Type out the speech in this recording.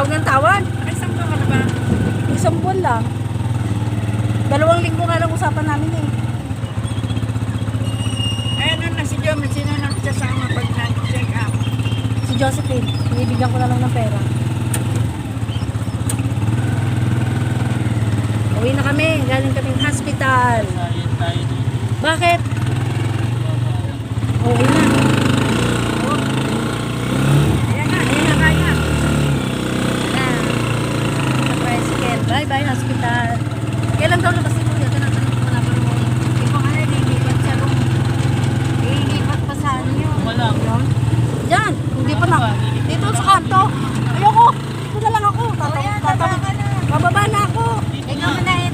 Tawag ng tawag. Ay, saan ka na ba? Isang buwan lang. 2 linggo nga lang usapan namin eh. Eh, ano na si Jom, sino nang sasama pag nag-check up? Si Josephine, binibigyan ko na lang ng pera. Uwi na kami, galing kaming hospital. Bakit? Uwi na. Ayan na kaya. Tricycle. Bye-bye, hospital. Kailan daw labas si Kuya? Tinatanong ko na ba mo? Hindi ko kaya nilipat sa room. Nilipat pa sa ano. Wala. Yun. Diyan, hindi pa na. Dito sa kanto. Ayoko. Dito na lang ako. Ayan, Tatawag tatawa ka na.